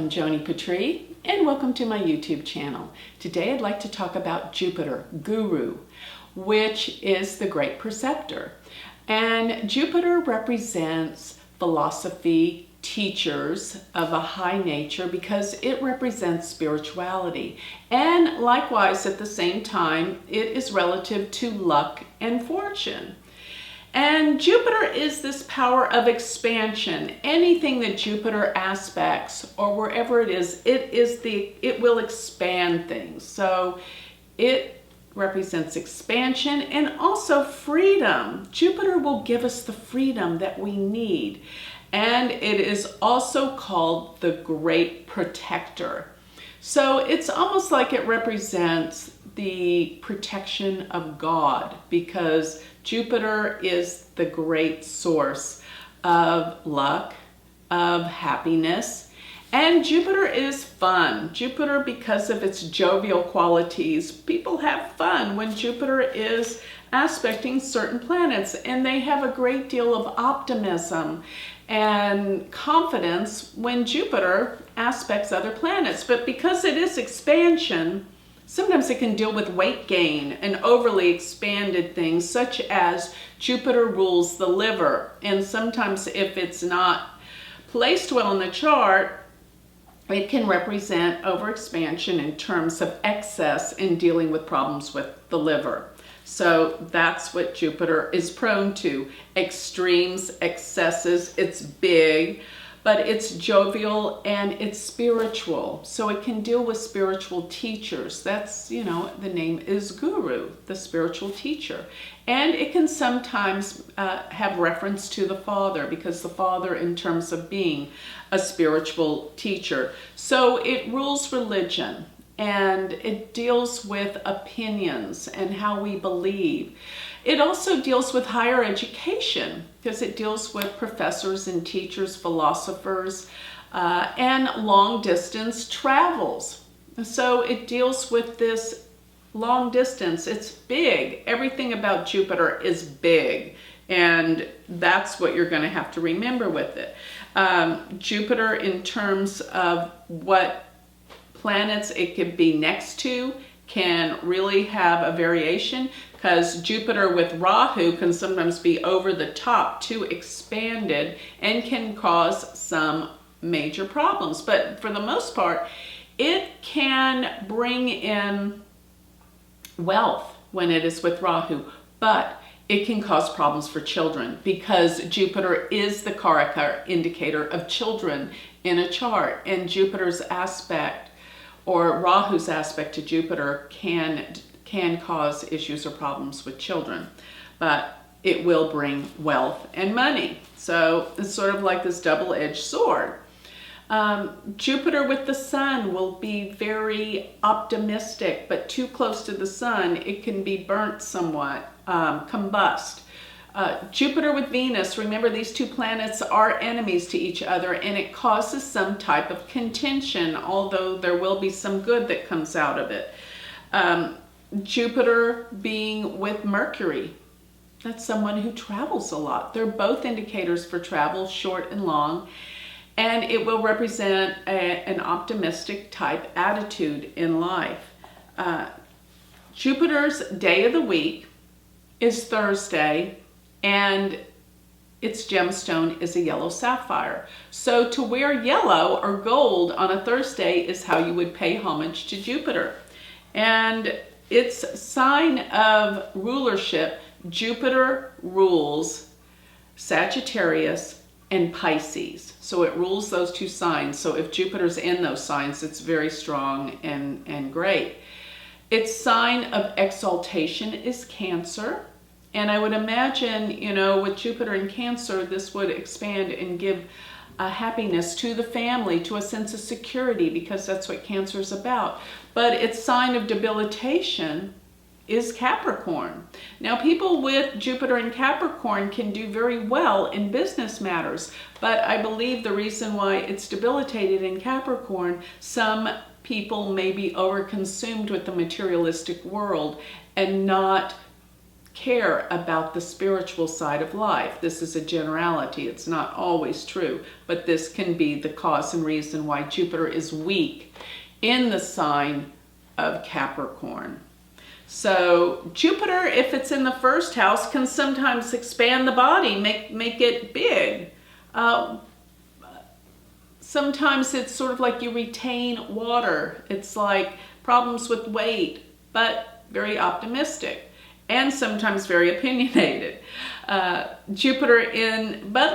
I'm Joni Patry, and welcome to my YouTube channel. Today I'd like to talk about Jupiter, Guru, which is the great preceptor. And Jupiter represents philosophy, teachers of a high nature because it represents spirituality. And likewise, at the same time, it is relative to luck and fortune. And Jupiter is this power of expansion. Anything that Jupiter aspects or wherever it is, it will expand things. So it represents expansion and also freedom. Jupiter will give us the freedom that we need. And it is also called the Great Protector. So it's almost like it represents the protection of God, because Jupiter is the great source of luck, of happiness, and Jupiter is fun. Jupiter, because of its jovial qualities, people have fun when Jupiter is aspecting certain planets, and they have a great deal of optimism and confidence when Jupiter aspects other planets. But because it is expansion, sometimes it can deal with weight gain and overly expanded things, such as Jupiter rules the liver. And sometimes if it's not placed well in the chart, it can represent overexpansion in terms of excess in dealing with problems with the liver. So that's what Jupiter is prone to. Extremes, excesses. It's big, but it's jovial and it's spiritual. So it can deal with spiritual teachers. That's, the name is Guru, the spiritual teacher. And it can sometimes have reference to the Father, because the Father in terms of being a spiritual teacher. So it rules religion. And it deals with opinions and how we believe. It also deals with higher education, because it deals with professors and teachers, philosophers, and long distance travels. So it deals with this long distance. It's big. Everything about Jupiter is big. And that's what you're going to have to remember with it. Jupiter, in terms of what planets it could be next to, can really have a variation, because Jupiter with Rahu can sometimes be over the top, too expanded, and can cause some major problems. But for the most part, it can bring in wealth when it is with Rahu, but it can cause problems for children, because Jupiter is the Karaka indicator of children in a chart, and Jupiter's aspect or Rahu's aspect to Jupiter can cause issues or problems with children, but it will bring wealth and money. So it's sort of like this double-edged sword. Jupiter with the Sun will be very optimistic, but too close to the Sun, it can be burnt somewhat, combust. Jupiter with Venus, remember these two planets are enemies to each other, and it causes some type of contention, although there will be some good that comes out of it. Jupiter being with Mercury, that's someone who travels a lot. They're both indicators for travel, short and long, and it will represent an optimistic type attitude in life. Jupiter's day of the week is Thursday, and its gemstone is a yellow sapphire. So to wear yellow or gold on a Thursday is how you would pay homage to Jupiter. And its sign of rulership, Jupiter rules Sagittarius and Pisces. So it rules those two signs. So if Jupiter's in those signs, it's very strong and great. Its sign of exaltation is Cancer. And I would imagine, with Jupiter in Cancer, this would expand and give happiness to the family, to a sense of security, because that's what Cancer is about. But its sign of debilitation is Capricorn. Now, people with Jupiter in Capricorn can do very well in business matters, but I believe the reason why it's debilitated in Capricorn, some people may be overconsumed with the materialistic world and not care about the spiritual side of life. This is a generality. It's not always true, but this can be the cause and reason why Jupiter is weak in the sign of Capricorn. So Jupiter, if it's in the first house, can sometimes expand the body, make it big. Sometimes it's sort of like you retain water. It's like problems with weight, but very optimistic and sometimes very opinionated. But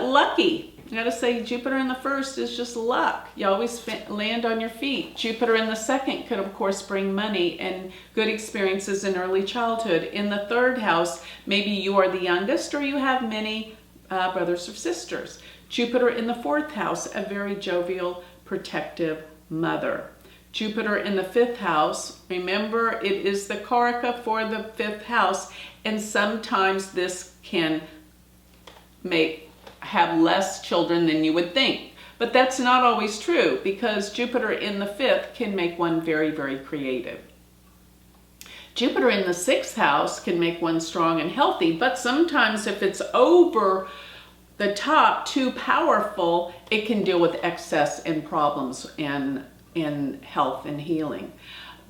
lucky. I gotta say, Jupiter in the first is just luck. You always land on your feet. Jupiter in the second could, of course, bring money and good experiences in early childhood. In the third house, maybe you are the youngest or you have many brothers or sisters. Jupiter in the fourth house, a very jovial, protective mother. Jupiter in the fifth house, remember, it is the Karaka for the fifth house, and sometimes this can have less children than you would think. But that's not always true, because Jupiter in the fifth can make one very, very creative. Jupiter in the sixth house can make one strong and healthy, but sometimes if it's over the top, too powerful, it can deal with excess and problems in health and healing.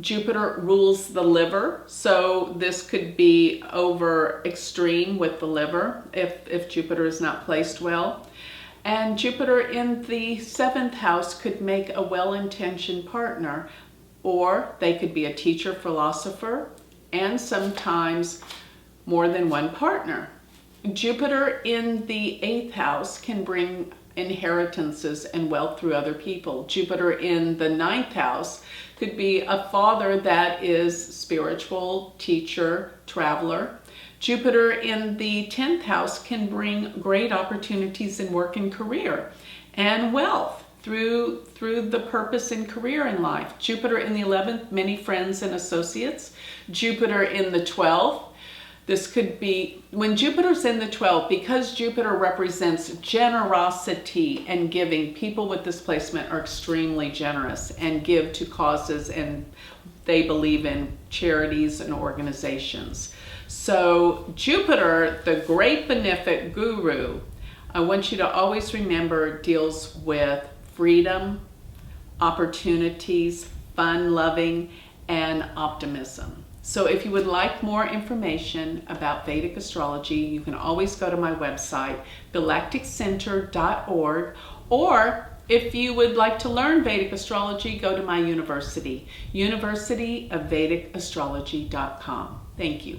Jupiter rules the liver, so this could be over extreme with the liver if Jupiter is not placed well. And Jupiter in the seventh house could make a well-intentioned partner, or they could be a teacher, philosopher, and sometimes more than one partner. Jupiter in the eighth house can bring inheritances and wealth through other people. Jupiter in the ninth house could be a father that is spiritual, teacher, traveler. Jupiter in the 10th house can bring great opportunities in work and career and wealth through the purpose and career in life. Jupiter in the 11th, many friends and associates. Jupiter in the 12th, this could be, when Jupiter's in the 12th, because Jupiter represents generosity and giving, people with this placement are extremely generous and give to causes, and they believe in charities and organizations. So Jupiter, the great benefic guru, I want you to always remember, deals with freedom, opportunities, fun-loving, and optimism. So if you would like more information about Vedic astrology, you can always go to my website, galacticcenter.org, or if you would like to learn Vedic astrology, go to my university, University of Vedic Astrology.com. Thank you.